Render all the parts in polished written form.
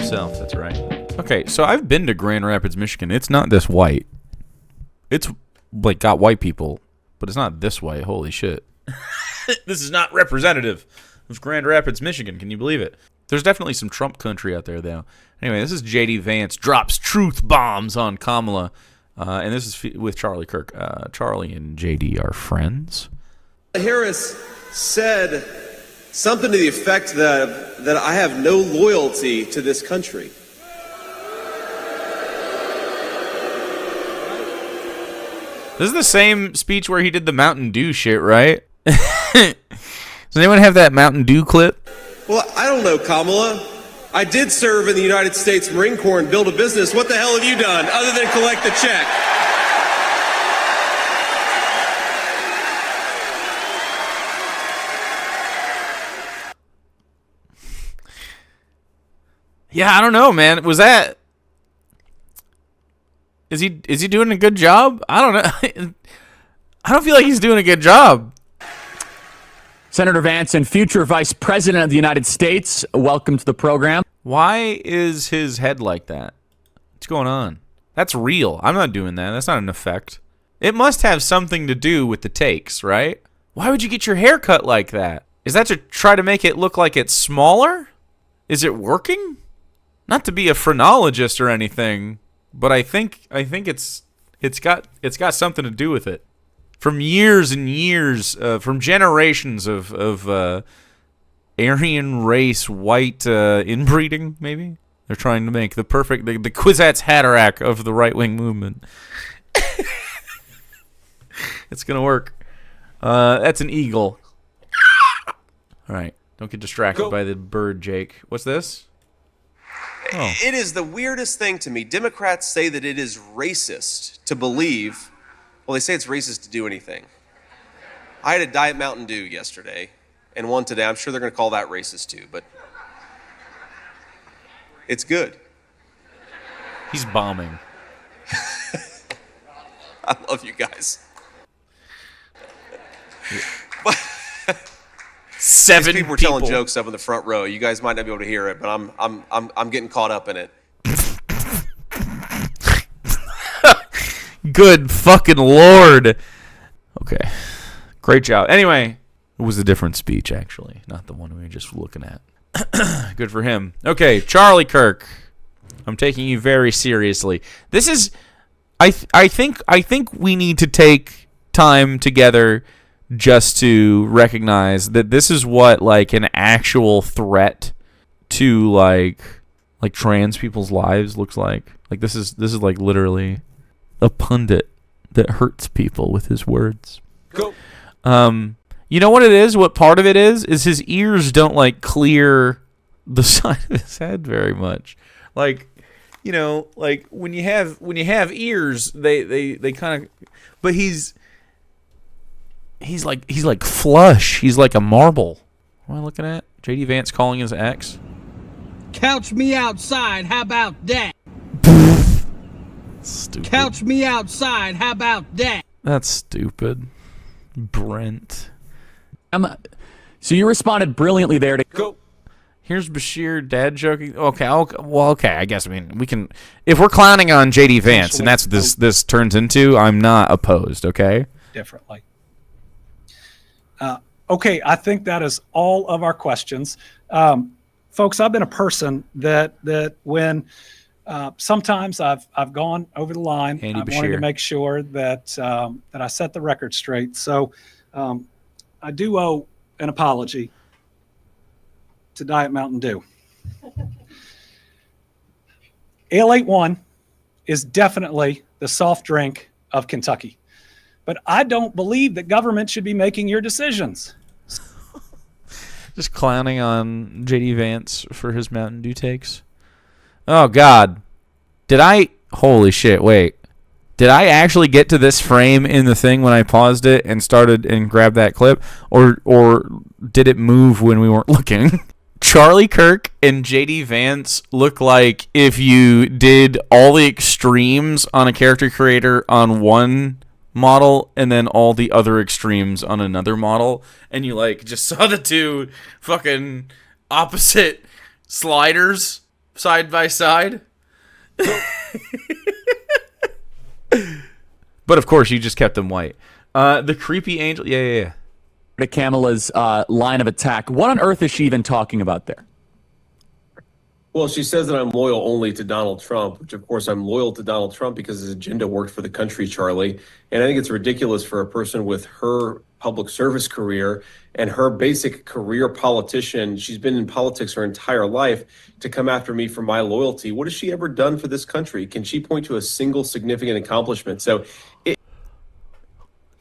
himself. That's right. Okay, so I've been to Grand Rapids, Michigan. It's not this white. It's like got white people, but it's not this white. Holy shit. This is not representative of Grand Rapids, Michigan. Can you believe it? There's definitely some Trump country out there, though. Anyway, this is J.D. Vance drops truth bombs on Kamala, and this is with Charlie Kirk. Charlie and J.D. are friends. Harris said something to the effect that I have no loyalty to this country. This is the same speech where he did the Mountain Dew shit, right? Does anyone have that Mountain Dew clip? Well, I don't know, Kamala. I did serve in the United States Marine Corps and build a business. What the hell have you done other than collect the check? Yeah, I don't know, man. Was that... Is he doing a good job? I don't know. I don't feel like he's doing a good job. Senator Vance and future Vice President of the United States, welcome to the program. Why is his head like that? What's going on? That's real. I'm not doing that. That's not an effect. It must have something to do with the takes, right? Why would you get your hair cut like that? Is that to try to make it look like it's smaller? Is it working? Not to be a phrenologist or anything, but I think it's got something to do with it. From years and years, from generations of Aryan race white inbreeding, maybe they're trying to make the perfect the Kwisatz Haderach of the right wing movement. It's gonna work. That's an eagle. All right, don't get distracted by the bird, Jake. What's this? Oh. It is the weirdest thing to me. Democrats say that it is racist to believe, well, they say it's racist to do anything. I had a Diet Mountain Dew yesterday and one today. I'm sure they're going to call that racist too, but it's good. He's bombing. I love you guys. Seven people were telling jokes up in the front row. You guys might not be able to hear it, but I'm getting caught up in it. Good fucking Lord. Okay. Great job. Anyway, it was a different speech, actually, not the one we were just looking at. Good for him. Okay, Charlie Kirk. I'm taking you very seriously. This is I think we need to take time together just to recognize that this is what like an actual threat to like trans people's lives looks like. Like this is like literally a pundit that hurts people with his words. Go. You know what it is? What part of it is his ears don't like clear the side of his head very much. Like, you know, like when you have ears, they kind of, but he's like flush. He's like a marble. What am I looking at? J.D. Vance calling his ex. Couch me outside. How about that? Stupid. Couch me outside. How about that? That's stupid. Brent. So you responded brilliantly there to Go. Here's Bashir dad joking. Okay, I guess we can if we're clowning on J.D. Vance and that's what this turns into, I'm not opposed, okay? Differently. Okay, I think that is all of our questions. Folks, I've been a person that when sometimes I've gone over the line. I wanted to make sure that I set the record straight. So I do owe an apology to Diet Mountain Dew. Ale 81 is definitely the soft drink of Kentucky. But I don't believe that government should be making your decisions. Just clowning on J.D. Vance for his Mountain Dew takes. Oh, God. Holy shit, wait. Did I actually get to this frame in the thing when I paused it and started and grabbed that clip? Or did it move when we weren't looking? Charlie Kirk and J.D. Vance look like if you did all the extremes on a character creator on one model and then all the other extremes on another model, and you like just saw the two fucking opposite sliders side by side. But of course, you just kept them white. The creepy angel. Yeah. To Kamala's line of attack. What on earth is she even talking about there? Well, she says that I'm loyal only to Donald Trump, which of course I'm loyal to Donald Trump because his agenda worked for the country, Charlie. And I think it's ridiculous for a person with her public service career and her basic career politician, she's been in politics her entire life, to come after me for my loyalty. What has she ever done for this country? Can she point to a single significant accomplishment?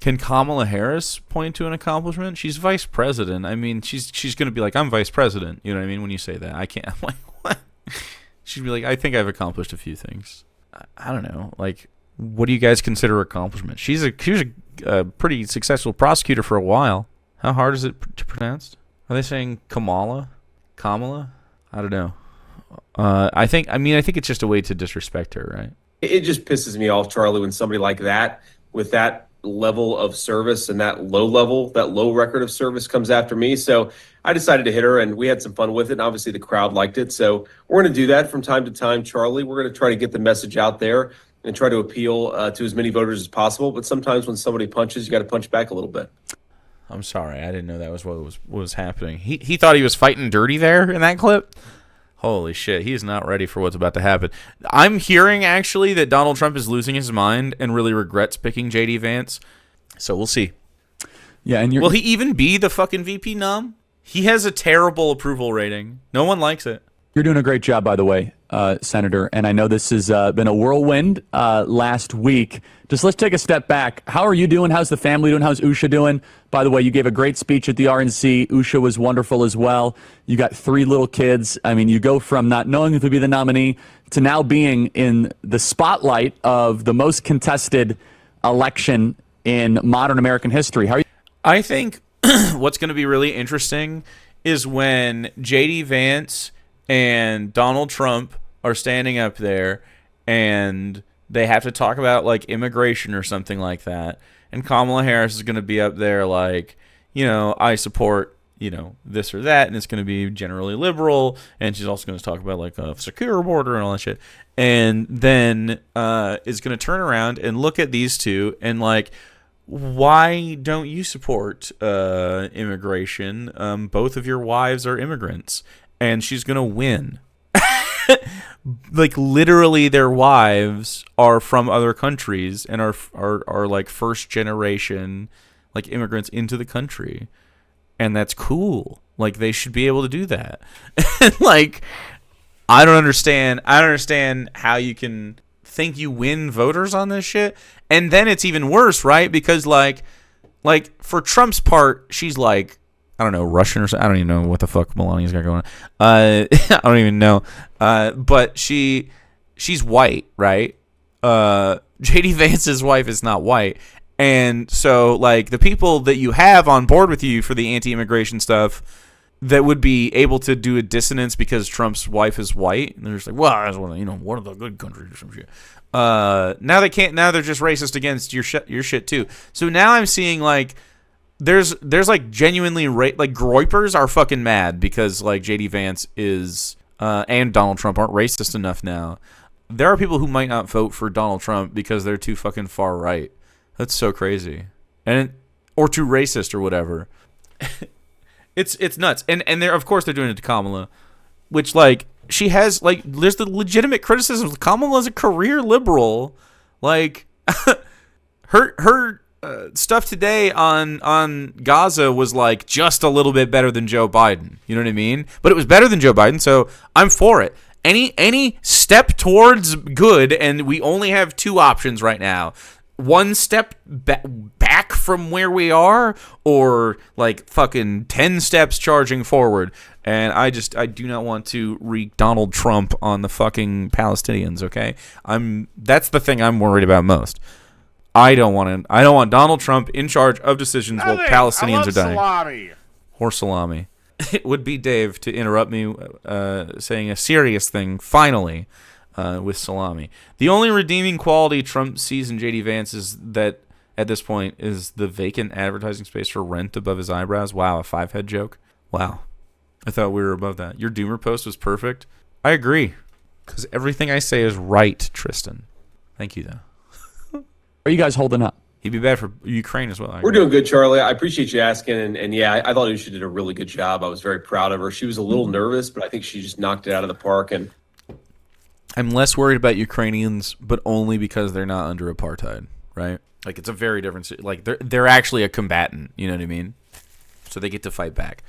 Can Kamala Harris point to an accomplishment? She's vice president. I mean, she's going to be like, I'm vice president. You know what I mean? When you say that, I can't. I'm like, what? She'd be like, I think I've accomplished a few things. I don't know. Like, what do you guys consider accomplishment? She was a pretty successful prosecutor for a while. How hard is it to pronounce? Are they saying Kamala? I don't know. I think it's just a way to disrespect her, right? It just pisses me off, Charlie, when somebody like that, with that level of service and that low record of service comes after me. So I decided to hit her, and we had some fun with it. And obviously the crowd liked it. So we're going to do that from time to time, Charlie. We're going to try to get the message out there and try to appeal to as many voters as possible. But sometimes when somebody punches, you got to punch back a little bit. I'm sorry. I didn't know that was what was happening. He thought he was fighting dirty there in that clip. Holy shit, he's not ready for what's about to happen. I'm hearing, actually, that Donald Trump is losing his mind and really regrets picking J.D. Vance. So we'll see. Yeah, and will he even be the fucking VP nom? He has a terrible approval rating. No one likes it. You're doing a great job, by the way, Senator. And I know this has been a whirlwind last week. Just let's take a step back. How are you doing? How's the family doing? How's Usha doing? By the way, you gave a great speech at the RNC. Usha was wonderful as well. You got 3 little kids. I mean, you go from not knowing who to be the nominee to now being in the spotlight of the most contested election in modern American history. How are you? I think what's going to be really interesting is when J.D. Vance and Donald Trump are standing up there and they have to talk about like immigration or something like that. And Kamala Harris is going to be up there like, I support, this or that. And it's going to be generally liberal. And she's also going to talk about like a secure border and all that shit. And then is going to turn around and look at these two and like, why don't you support immigration? Both of your wives are immigrants. And she's going to win. Like literally their wives are from other countries and are like first generation like immigrants into the country. And that's cool. Like they should be able to do that. Like I don't understand how you can think you win voters on this shit. And then it's even worse, right? Because like for Trump's part, she's like, I don't know, Russian or something. I don't even know what the fuck Melania's got going on. I don't even know. But she's white, right? J.D. Vance's wife is not white. And so, like, the people that you have on board with you for the anti-immigration stuff that would be able to do a dissonance because Trump's wife is white, and they're just like, well, that's one of the good countries or some shit. Now they can't. Now they're just racist against your shit too. So now I'm seeing like. There's like genuinely like Groypers are fucking mad because like JD Vance is and Donald Trump aren't racist enough now. There are people who might not vote for Donald Trump because they're too fucking far right. That's so crazy. Or too racist or whatever. It's nuts. And they're of course they're doing it to Kamala, which like she has like there's the legitimate criticism. Kamala's a career liberal. Like her stuff today on Gaza was like just a little bit better than Joe Biden. You know what I mean? But it was better than Joe Biden, so I'm for it. Any step towards good, and we only have 2 options right now. One step back from where we are, or like fucking 10 steps charging forward. And I do not want to wreak Donald Trump on the fucking Palestinians, okay? That's the thing I'm worried about most. I don't want Donald Trump in charge of decisions while Palestinians are dying. Salami. Or salami. It would be Dave to interrupt me saying a serious thing, finally, with salami. The only redeeming quality Trump sees in J.D. Vance is that, at this point, is the vacant advertising space for rent above his eyebrows. Wow, a 5-head joke. Wow. I thought we were above that. Your Doomer post was perfect. I agree. Because everything I say is right, Tristan. Thank you, though. Are you guys holding up? He'd be bad for Ukraine as well. We're doing good, Charlie. I appreciate you asking. And yeah, I thought Usha did a really good job. I was very proud of her. She was a little nervous, but I think she just knocked it out of the park. And I'm less worried about Ukrainians, but only because they're not under apartheid, right? Like, it's a very different... Like, they're actually a combatant, you know what I mean? So they get to fight back.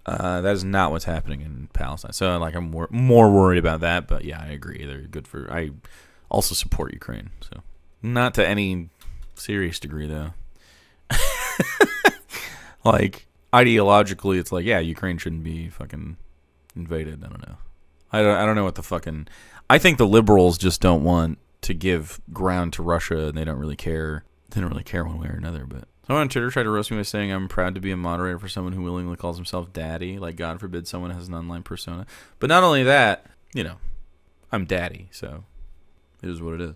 That is not what's happening in Palestine. So, like, I'm more worried about that, but yeah, I agree. They're good for... I also support Ukraine, so... Not to any serious degree, though. Like, ideologically, it's like, yeah, Ukraine shouldn't be fucking invaded. I don't know. I don't know what the fucking... I think the liberals just don't want to give ground to Russia, and they don't really care. They don't really care one way or another, but... Someone on Twitter tried to roast me by saying I'm proud to be a moderator for someone who willingly calls himself daddy. Like, God forbid someone has an online persona. But not only that, you know, I'm daddy, so it is what it is.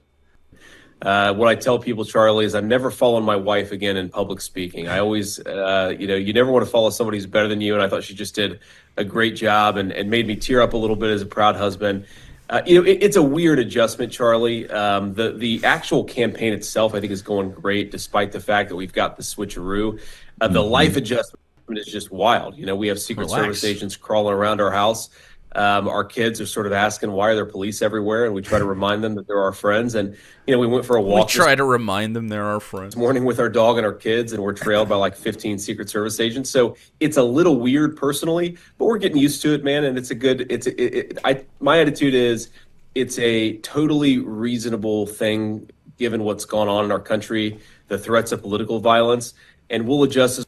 What I tell people, Charlie, is I'm never following my wife again in public speaking. I always, you never want to follow somebody who's better than you. And I thought she just did a great job and made me tear up a little bit as a proud husband. It's a weird adjustment, Charlie. The actual campaign itself, I think, is going great, despite the fact that we've got the switcheroo. The life adjustment is just wild. We have Secret Service agents crawling around our house. Our kids are sort of asking, why are there police everywhere? And we try to remind them that they're our friends. And, we went for a walk. We try to remind them they're our friends. This morning with our dog and our kids, and we're trailed by like 15 Secret Service agents. So it's a little weird personally, but we're getting used to it, man. And it's a good, my attitude is it's a totally reasonable thing given what's gone on in our country, the threats of political violence, and we'll adjust.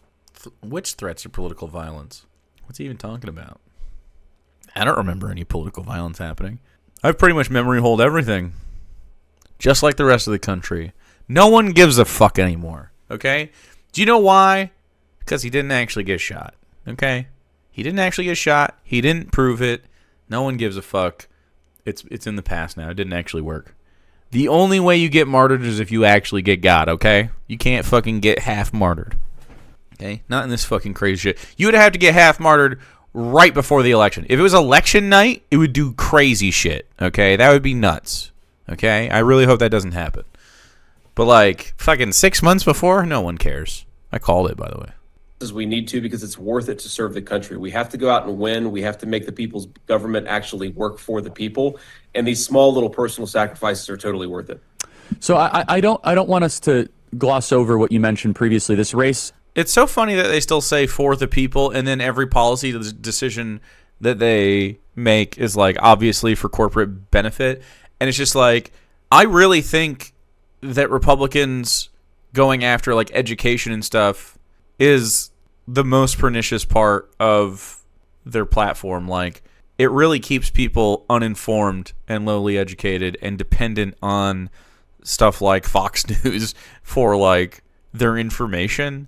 Which threats of political violence? What's he even talking about? I don't remember any political violence happening. I've pretty much memory hold everything. Just like the rest of the country. No one gives a fuck anymore. Okay? Do you know why? Because he didn't actually get shot. Okay? He didn't actually get shot. He didn't prove it. No one gives a fuck. It's in the past now. It didn't actually work. The only way you get martyred is if you actually get got, okay? You can't fucking get half martyred. Okay? Not in this fucking crazy shit. You would have to get half martyred right before the election. If it was election night, it would do crazy shit, okay? That would be nuts, okay? I really hope that doesn't happen. But, like, fucking 6 months before, no one cares. I called it, by the way. As we need to, because it's worth it to serve the country. We have to go out and win. We have to make the people's government actually work for the people. And these small little personal sacrifices are totally worth it. So I don't want us to gloss over what you mentioned previously. This race... It's so funny that they still say for the people, and then every policy decision that they make is like obviously for corporate benefit. And it's just like, I really think that Republicans going after like education and stuff is the most pernicious part of their platform. Like, it really keeps people uninformed and lowly educated and dependent on stuff like Fox News for like their information.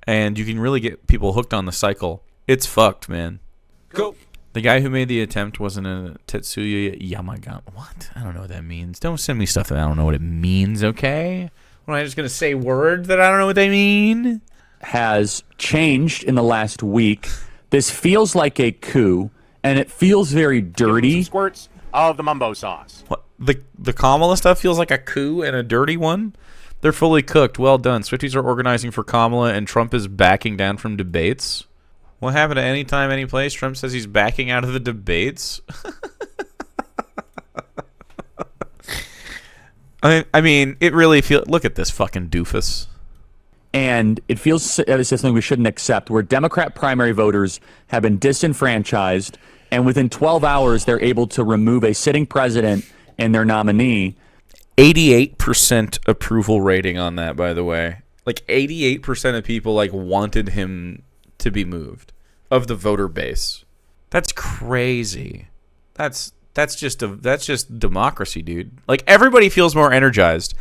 And you can really get people hooked on the cycle. It's fucked, man. Go. The guy who made the attempt wasn't a Tetsuya Yamagami. What? I don't know what that means. Don't send me stuff that I don't know what it means, okay? Am I just going to say words that I don't know what they mean? Has changed in the last week. This feels like a coup, and it feels very dirty. Some squirts of the mumbo sauce. What? The Kamala stuff feels like a coup and a dirty one? They're fully cooked. Well done. Swifties are organizing for Kamala, and Trump is backing down from debates. What happened at any time, any place? Trump says he's backing out of the debates. I mean, it really feels... Look at this fucking doofus. And it feels something we shouldn't accept, where Democrat primary voters have been disenfranchised, and within 12 hours, they're able to remove a sitting president and their nominee. 88% approval rating on that, by the way. Like 88% of people like wanted him to be moved of the voter base. That's crazy. That's just democracy, dude. Like, everybody feels more energized.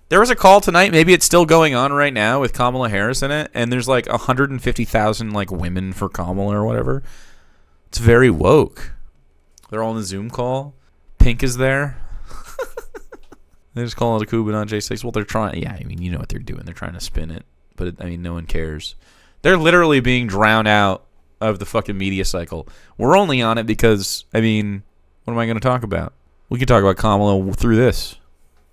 There was a call tonight, maybe it's still going on right now with Kamala Harris in it, and there's like 150,000 like women for Kamala or whatever. It's very woke. They're all in the Zoom call. Pink is there. They just call it a coup, but not J6. Well, they're trying. Yeah, I mean, you know what they're doing. They're trying to spin it. But, I mean, no one cares. They're literally being drowned out of the fucking media cycle. We're only on it because, I mean, what am I going to talk about? We could talk about Kamala through this.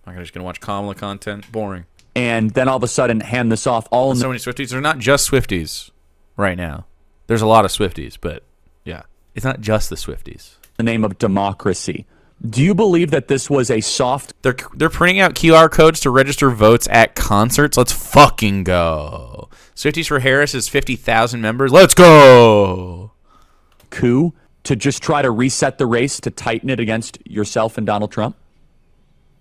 I'm just going to watch Kamala content. Boring. And then all of a sudden hand this off all in so many Swifties. They're not just Swifties right now. There's a lot of Swifties, but yeah, it's not just the Swifties. the name of democracy. Do you believe that this was a soft... They're printing out QR codes to register votes at concerts? Let's fucking go. Swifties for Harris is 50,000 members. Let's go. coup to just try to reset the race to tighten it against yourself and Donald Trump?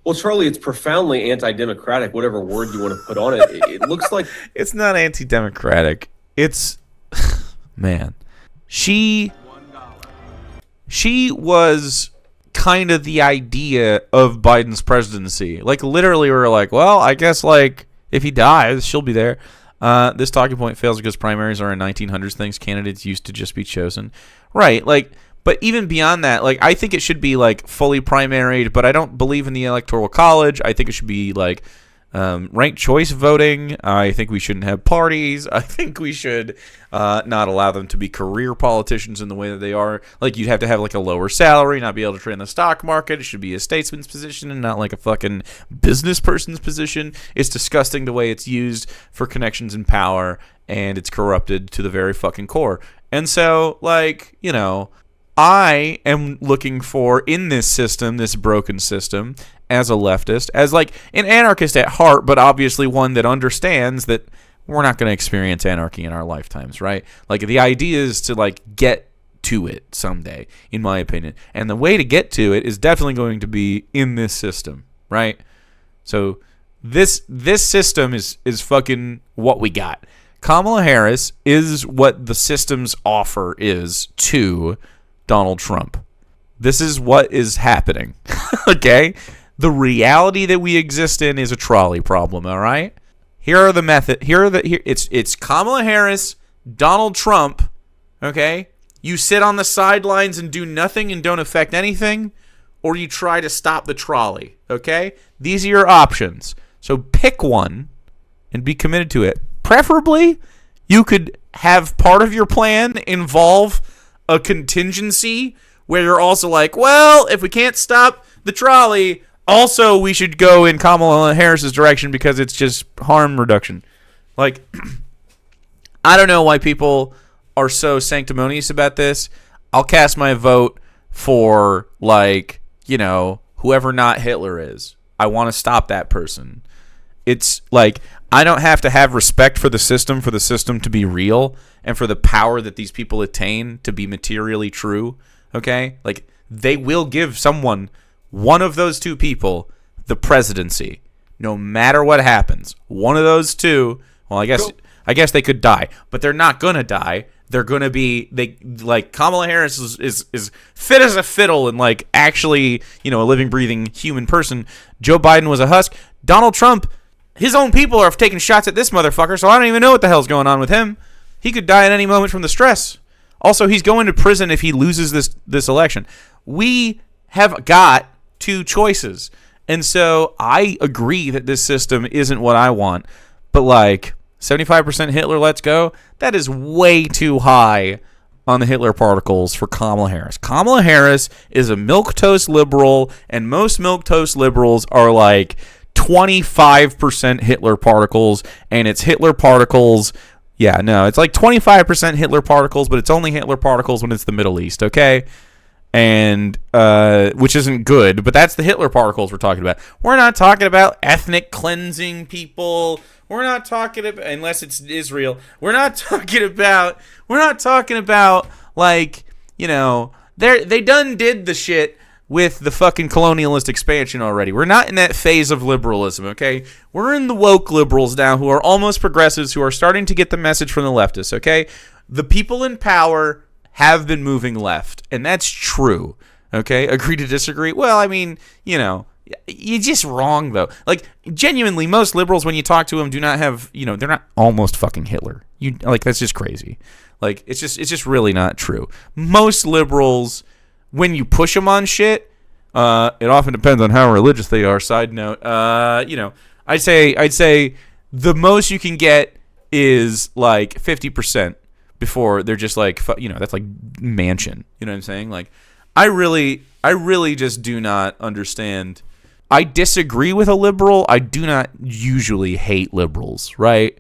Well, Charlie, it's profoundly anti-democratic, whatever word you want to put on it. It looks like... It's not anti-democratic. It's... Man. She was kind of the idea of Biden's presidency. Like, literally, we were like, well, I guess, like, if he dies, she'll be there. This talking point fails because primaries are in 1900s things. Candidates used to just be chosen. Right, like... But even beyond that, like, I think it should be, like, fully primaried, but I don't believe in the Electoral College. I think it should be, like, ranked choice voting. I think we shouldn't have parties. I think we should not allow them to be career politicians in the way that they are. Like, you'd have to have, like, a lower salary, not be able to trade in the stock market. It should be a statesman's position and not, like, a fucking business person's position. It's disgusting the way it's used for connections and power, and it's corrupted to the very fucking core. And so, like, you know... I am looking for, in this system, this broken system, as a leftist, as like an anarchist at heart, but obviously one that understands that we're not going to experience anarchy in our lifetimes, right? Like, the idea is to, like, get to it someday, in my opinion. And the way to get to it is definitely going to be in this system, right? So this system is fucking what we got. Kamala Harris is what the system's offer is to Donald Trump. This is what is happening. Okay? The reality that we exist in is a trolley problem, all right? It's Kamala Harris, Donald Trump, okay? You sit on the sidelines and do nothing and don't affect anything, or you try to stop the trolley, okay? These are your options. So pick one and be committed to it. Preferably, you could have part of your plan involve a contingency where you're also like, well, if we can't stop the trolley, also we should go in Kamala Harris's direction because it's just harm reduction. Like, I don't know why people are so sanctimonious about this. I'll cast my vote for, like, you know, whoever not Hitler is. I want to stop that person. It's like, I don't have to have respect for the system to be real and for the power that these people attain to be materially true, okay? Like, they will give someone, one of those two people, the presidency, no matter what happens. One of those two, well, I guess they could die, but they're not going to die. They're going to be, like, Kamala Harris is fit as a fiddle and, like, actually, you know, a living, breathing human person. Joe Biden was a husk. Donald Trump, his own people are taking shots at this motherfucker, so I don't even know what the hell's going on with him. He could die at any moment from the stress. Also, he's going to prison if he loses this election. We have got two choices. And so I agree that this system isn't what I want. But, like, 75% Hitler, let's go. That is way too high on the Hitler particles for Kamala Harris. Kamala Harris is a milquetoast liberal, and most milquetoast liberals are, like, 25% Hitler particles, and it's Hitler particles. Yeah, no, it's like 25% Hitler particles, but it's only Hitler particles when it's the Middle East, okay? And, which isn't good, but that's the Hitler particles we're talking about. We're not talking about ethnic cleansing people. We're not talking about, unless it's Israel, we're not talking about, like, you know, they done did the shit with the fucking colonialist expansion already. We're not in that phase of liberalism, okay? We're in the woke liberals now who are almost progressives who are starting to get the message from the leftists, okay? The people in power have been moving left, and that's true, okay? Agree to disagree? Well, I mean, you know, you're just wrong, though. Like, genuinely, most liberals, when you talk to them, do not have, you know, they're not almost fucking Hitler. Like, that's just crazy. Like, it's just really not true. Most liberals, when you push them on shit, it often depends on how religious they are. Side note, you know, I'd say the most you can get is like 50% before they're just like, you know, that's like mansion. You know what I'm saying? Like, I really just do not understand. I disagree with a liberal. I do not usually hate liberals, right?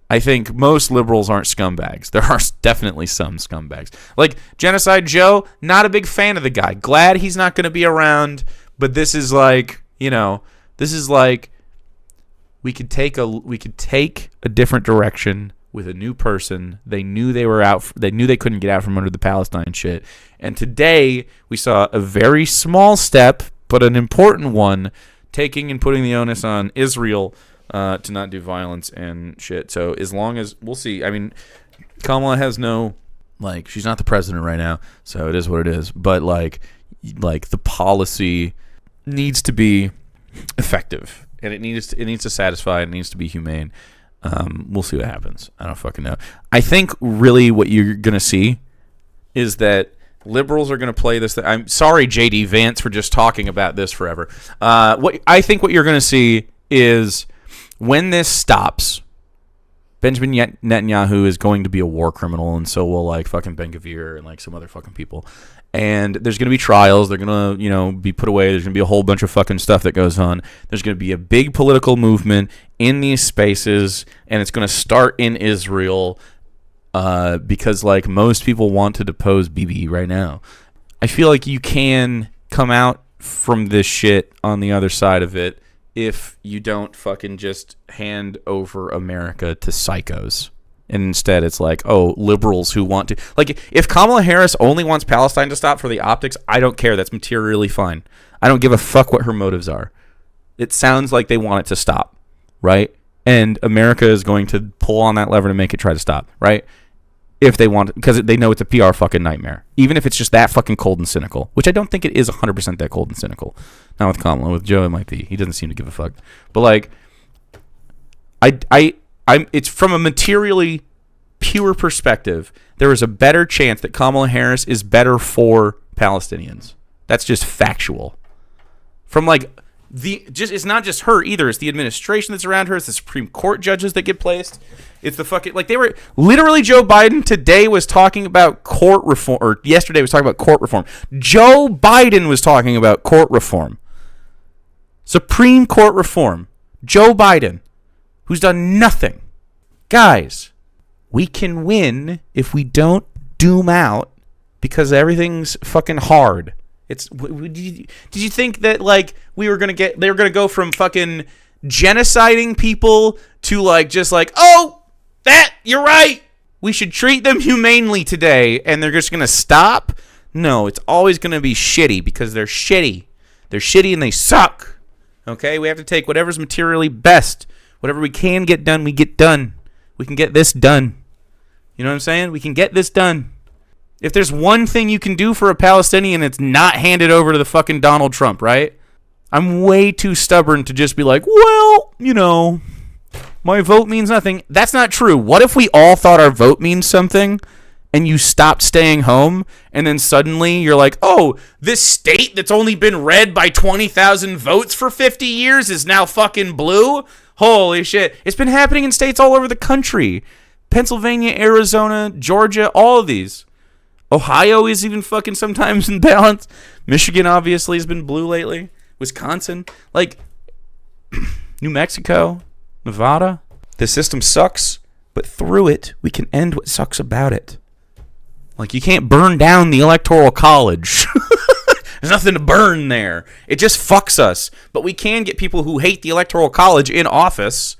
I think most liberals aren't scumbags. There are definitely some scumbags. Like Genocide Joe, not a big fan of the guy. Glad he's not going to be around, but this is like, we could take a different direction with a new person. They knew they couldn't get out from under the Palestine shit. And today we saw a very small step, but an important one, taking and putting the onus on Israel to not do violence and shit. So as long as, we'll see. I mean, Kamala has no, like, she's not the president right now, so it is what it is. But like the policy needs to be effective, and it needs to satisfy. It needs to be humane. We'll see what happens. I don't fucking know. I think really what you're gonna see is that liberals are going to play this. I'm sorry, J.D. Vance, for just talking about this forever. I think what you're going to see is when this stops, Benjamin Netanyahu is going to be a war criminal, and so will like fucking Ben Gvir and like some other fucking people. And there's going to be trials. They're going to, be put away. There's going to be a whole bunch of fucking stuff that goes on. There's going to be a big political movement in these spaces, and it's going to start in Israel. Because like most people want to depose Bibi right now. I feel like you can come out from this shit on the other side of it if you don't fucking just hand over America to psychos. And instead it's like, oh, liberals who want to... Like, if Kamala Harris only wants Palestine to stop for the optics, I don't care. That's materially fine. I don't give a fuck what her motives are. It sounds like they want it to stop, right? And America is going to pull on that lever to make it try to stop, right? If they want, because they know it's a PR fucking nightmare. Even if it's just that fucking cold and cynical, which I don't think it is 100% that cold and cynical. Not with Kamala. With Joe, it might be. He doesn't seem to give a fuck. But like, it's from a materially pure perspective, there is a better chance that Kamala Harris is better for Palestinians. That's just factual. From like it's not just her either. It's the administration that's around her. It's the Supreme Court judges that get placed. It's the fucking, like, they were literally, Joe Biden today was talking about court reform, or yesterday was talking about court reform. Joe Biden was talking about court reform. Supreme Court reform. Joe Biden, who's done nothing. Guys, we can win if we don't doom out because everything's fucking hard. Did you think that like they were gonna go from fucking genociding people to like just like, oh, that you're right, we should treat them humanely today, and they're just gonna stop? No, it's always gonna be shitty because they're shitty. They're shitty and they suck. Okay, we have to take whatever's materially best. Whatever we can get done, we get done. We can get this done. You know what I'm saying? We can get this done. If there's one thing you can do for a Palestinian, it's not hand it over to the fucking Donald Trump, right? I'm way too stubborn to just be like, well, my vote means nothing. That's not true. What if we all thought our vote means something and you stopped staying home and then suddenly you're like, oh, this state that's only been red by 20,000 votes for 50 years is now fucking blue? Holy shit. It's been happening in states all over the country. Pennsylvania, Arizona, Georgia, all of these. Ohio is even fucking sometimes in balance. Michigan obviously has been blue lately. Wisconsin, like New Mexico, Nevada. The system sucks, but through it, we can end what sucks about it. Like, you can't burn down the Electoral College. There's nothing to burn there. It just fucks us. But we can get people who hate the Electoral College in office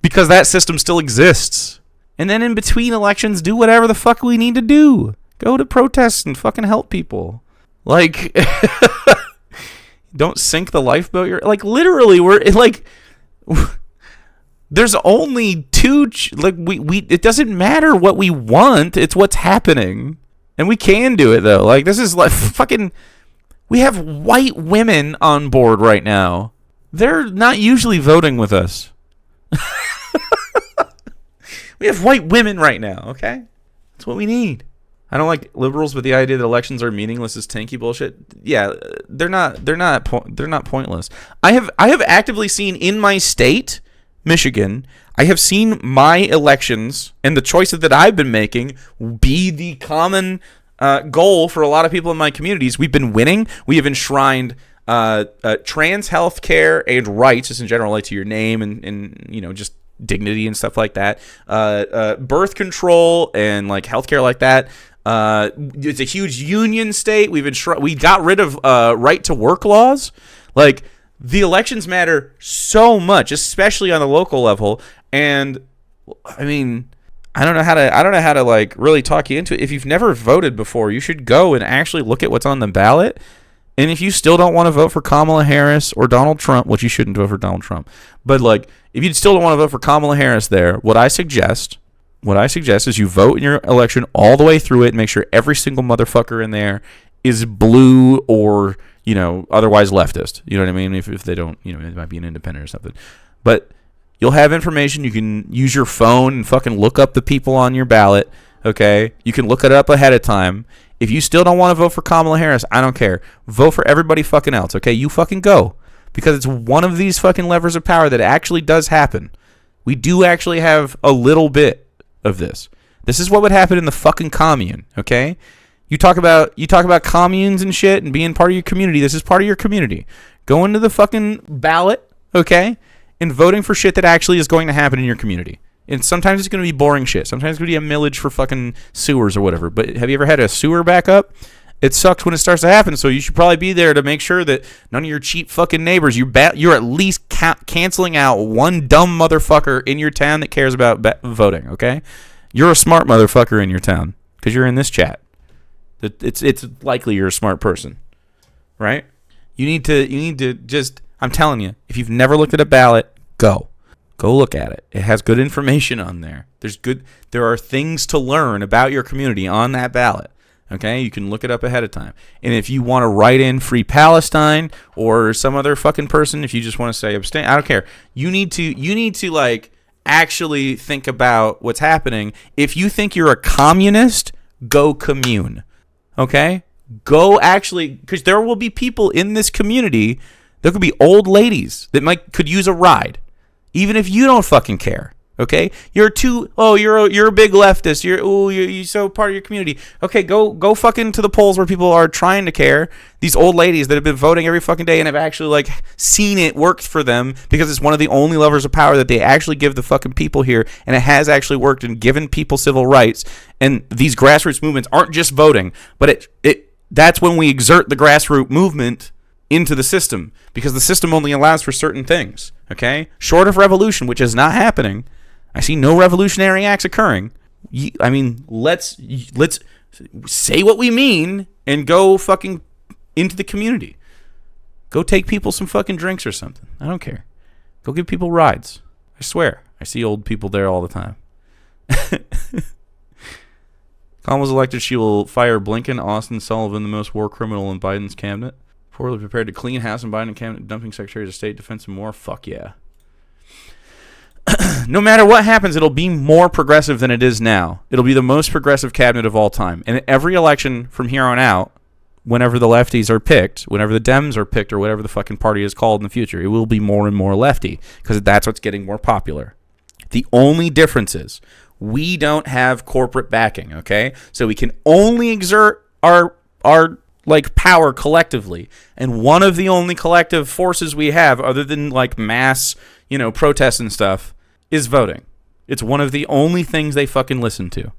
because that system still exists. And then in between elections, do whatever the fuck we need to do. Go to protests and fucking help people. Like, don't sink the lifeboat. You're like, literally, there's only two. Like, it doesn't matter what we want. It's what's happening, and we can do it though. Like, this is like fucking. We have white women on board right now. They're not usually voting with us. We have white women right now, okay? That's what we need. I don't like liberals, but the idea that elections are meaningless is tanky bullshit. Yeah, they're not pointless. I have actively seen in my state Michigan, I have seen my elections and the choices that I've been making be the common goal for a lot of people in my communities. We've been winning. We have enshrined trans health care and rights, just in general, like to your name and just dignity and stuff like that. Birth control and like healthcare like that. It's a huge union state. We got rid of right to work laws. Like, the elections matter so much, especially on the local level. And I mean, I don't know how to like really talk you into it. If you've never voted before, you should go and actually look at what's on the ballot. And if you still don't want to vote for Kamala Harris or Donald Trump, which you shouldn't vote for Donald Trump, but like if you still don't want to vote for Kamala Harris there, what I suggest is you vote in your election all the way through it and make sure every single motherfucker in there is blue or otherwise leftist. You know what I mean? If they don't, it might be an independent or something. But you'll have information. You can use your phone and fucking look up the people on your ballot, okay? You can look it up ahead of time. If you still don't want to vote for Kamala Harris, I don't care. Vote for everybody fucking else, okay? You fucking go. Because it's one of these fucking levers of power that actually does happen. We do actually have a little bit of this. This is what would happen in the fucking commune, okay? You talk about communes and shit and being part of your community. This is part of your community. Going to the fucking ballot, okay, and voting for shit that actually is going to happen in your community. And sometimes it's going to be boring shit. Sometimes it's going to be a millage for fucking sewers or whatever. But have you ever had a sewer backup? It sucks when it starts to happen. So you should probably be there to make sure that none of your cheap fucking neighbors, you're at least canceling out one dumb motherfucker in your town that cares about voting, okay? You're a smart motherfucker in your town because you're in this chat. It's likely you're a smart person, right? You need to just, I'm telling you, if you've never looked at a ballot, go look at it. It has good information on there. There are things to learn about your community on that ballot. Okay, you can look it up ahead of time. And if you want to write in Free Palestine or some other fucking person, if you just want to say abstain, I don't care. You need to like actually think about what's happening. If you think you're a communist, go commune. Okay? Go actually, because there will be people in this community, there could be old ladies that could use a ride, even if you don't fucking care. Okay, you're a big leftist. You're so part of your community. Okay, go fucking to the polls where people are trying to care. These old ladies that have been voting every fucking day and have actually like seen it worked for them because it's one of the only levers of power that they actually give the fucking people here, and it has actually worked and given people civil rights. And these grassroots movements aren't just voting, but that's when we exert the grassroots movement into the system, because the system only allows for certain things. Okay, short of revolution, which is not happening. I see no revolutionary acts occurring. I mean, let's say what we mean and go fucking into the community. Go take people some fucking drinks or something. I don't care. Go give people rides. I swear. I see old people there all the time. Kamala's elected, she will fire Blinken, Austin, Sullivan, the most war criminal in Biden's cabinet. Poorly prepared to clean house and Biden cabinet, dumping secretaries of state, defense, and more. Fuck yeah. No matter what happens, it'll be more progressive than it is now. It'll be the most progressive cabinet of all time. And every election from here on out, whenever the lefties are picked, whenever the Dems are picked, or whatever the fucking party is called in the future, it will be more and more lefty because that's what's getting more popular. The only difference is we don't have corporate backing, okay? So we can only exert our like power collectively. And one of the only collective forces we have, other than like mass, protests and stuff, is voting. It's one of the only things they fucking listen to.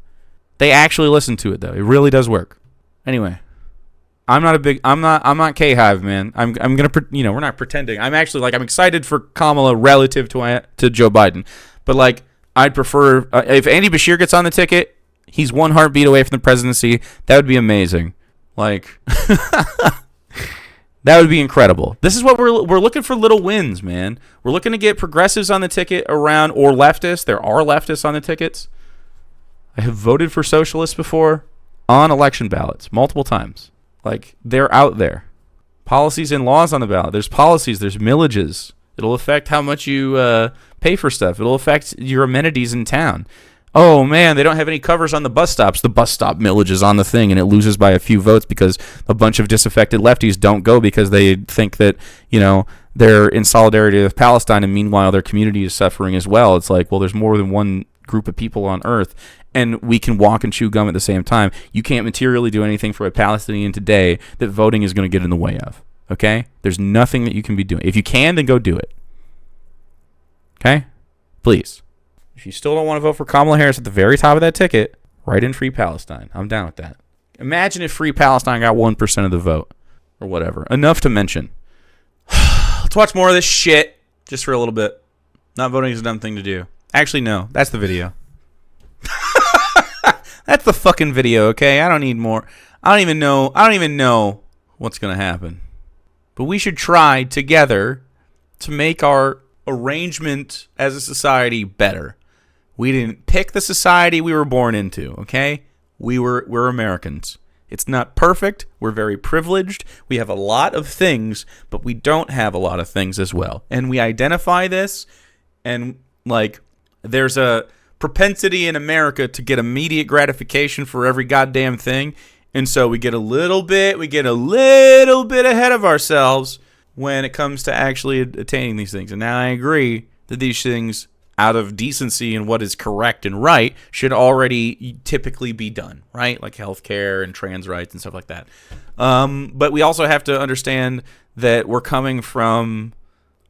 They actually listen to it though. It really does work. Anyway, I'm not K-Hive, man. I'm gonna, we're not pretending. I'm actually like, I'm excited for Kamala relative to Joe Biden, but like, I'd prefer if Andy Bashir gets on the ticket, he's one heartbeat away from the presidency. That would be amazing. Like, that would be incredible. This is what we're looking for, little wins, man. We're looking to get progressives on the ticket around, or leftists. There are leftists on the tickets. I have voted for socialists before on election ballots multiple times. Like, they're out there. Policies and laws on the ballot. There's policies. There's millages. It'll affect how much you pay for stuff. It'll affect your amenities in town. Oh, man, they don't have any covers on the bus stops. The bus stop millage is on the thing, and it loses by a few votes because a bunch of disaffected lefties don't go because they think that, they're in solidarity with Palestine, and meanwhile their community is suffering as well. It's like, well, there's more than one group of people on earth, and we can walk and chew gum at the same time. You can't materially do anything for a Palestinian today that voting is going to get in the way of. Okay? There's nothing that you can be doing. If you can, then go do it. Okay? Please. If you still don't want to vote for Kamala Harris at the very top of that ticket, write in Free Palestine. I'm down with that. Imagine if Free Palestine got 1% of the vote or whatever. Enough to mention. Let's watch more of this shit just for a little bit. Not voting is a dumb thing to do. Actually, no. That's the video. That's the fucking video, okay? I don't need more. I don't even know what's going to happen. But we should try together to make our arrangement as a society better. We didn't pick the society we were born into, okay? We're Americans. It's not perfect. We're very privileged. We have a lot of things, but we don't have a lot of things as well. And we identify this, and like there's a propensity in America to get immediate gratification for every goddamn thing. And so we get a little bit ahead of ourselves when it comes to actually attaining these things. And now I agree that these things, out of decency and what is correct and right, should already typically be done, right? Like healthcare and trans rights and stuff like that. But we also have to understand that we're coming from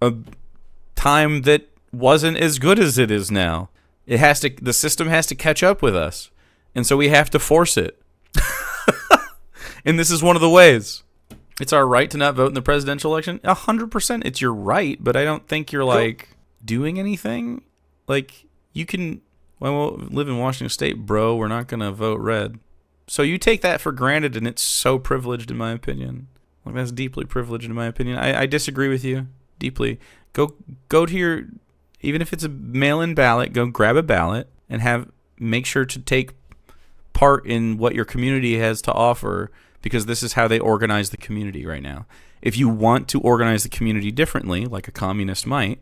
a time that wasn't as good as it is now. The system has to catch up with us. And so we have to force it. And this is one of the ways. It's our right to not vote in the presidential election. 100%. It's your right, but I don't think you're like doing anything. Like, you can, well, live in Washington State, bro. We're not going to vote red. So you take that for granted, and it's so privileged, in my opinion. Like, that's deeply privileged, in my opinion. I disagree with you deeply. Go to your, even if it's a mail-in ballot, go grab a ballot and make sure to take part in what your community has to offer, because this is how they organize the community right now. If you want to organize the community differently, like a communist might,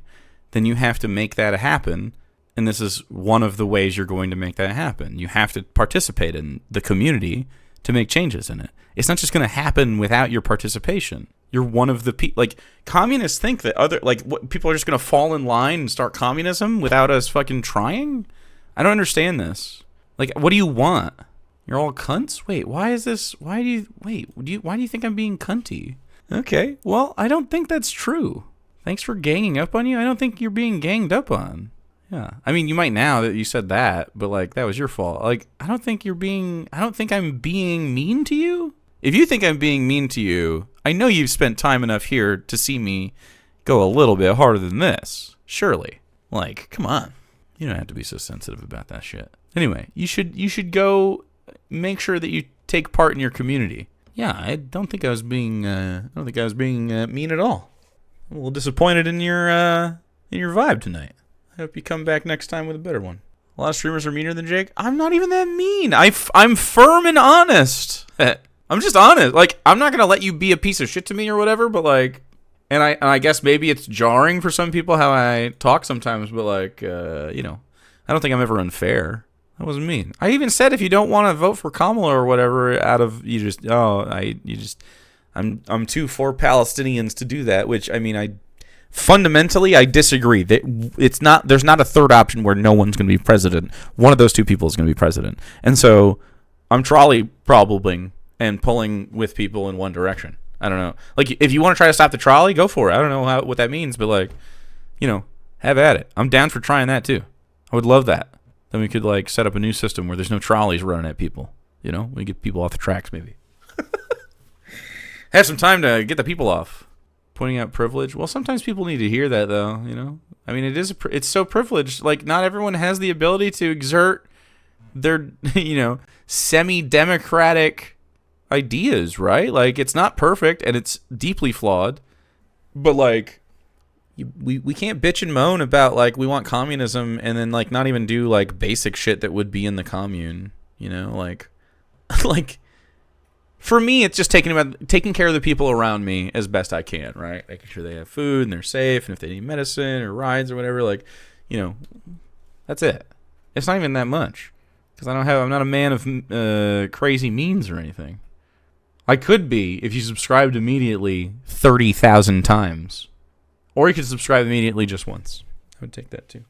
then you have to make that happen, and this is one of the ways you're going to make that happen. You have to participate in the community to make changes in it. It's not just going to happen without your participation. You're one of the people. Like, communists think that people are just going to fall in line and start communism without us fucking trying? I don't understand this. Like, what do you want? You're all cunts? Wait, why is this? Why do you think I'm being cunty? Okay, well, I don't think that's true. Thanks for ganging up on you. I don't think you're being ganged up on. Yeah. I mean, you might now that you said that, but like, that was your fault. Like, I don't think I'm being mean to you. If you think I'm being mean to you, I know you've spent time enough here to see me go a little bit harder than this. Surely. Like, come on. You don't have to be so sensitive about that shit. Anyway, you should go make sure that you take part in your community. Yeah, I don't think I was being mean at all. I'm a little disappointed in your vibe tonight. I hope you come back next time with a better one. A lot of streamers are meaner than Jake. I'm not even that mean. I'm firm and honest. I'm just honest. Like, I'm not gonna let you be a piece of shit to me or whatever. But like, and I guess maybe it's jarring for some people how I talk sometimes. But like, I don't think I'm ever unfair. That wasn't mean. I even said if you don't want to vote for Kamala or whatever, I'm too for Palestinians to do that. Which, I mean, fundamentally I disagree. There's not a third option where no one's going to be president. One of those two people is going to be president, and so I'm trolley probably and pulling with people in one direction. I don't know. Like, if you want to try to stop the trolley, go for it. I don't know what that means, but like, have at it. I'm down for trying that too. I would love that. Then we could like set up a new system where there's no trolleys running at people. We get people off the tracks maybe. Have some time to get the people off. Pointing out privilege. Well, sometimes people need to hear that though. I mean, it's so privileged. Like, not everyone has the ability to exert their semi-democratic ideas, right? Like, it's not perfect and it's deeply flawed. But like, we can't bitch and moan about like we want communism and then like not even do like basic shit that would be in the commune, like for me it's just taking care of the people around me as best I can, right? Making sure they have food and they're safe, and if they need medicine or rides or whatever, like, that's it. It's not even that much because I'm not a man of crazy means or anything. I could be if you subscribed immediately 30,000 times. Or you can subscribe immediately just once. I would take that too.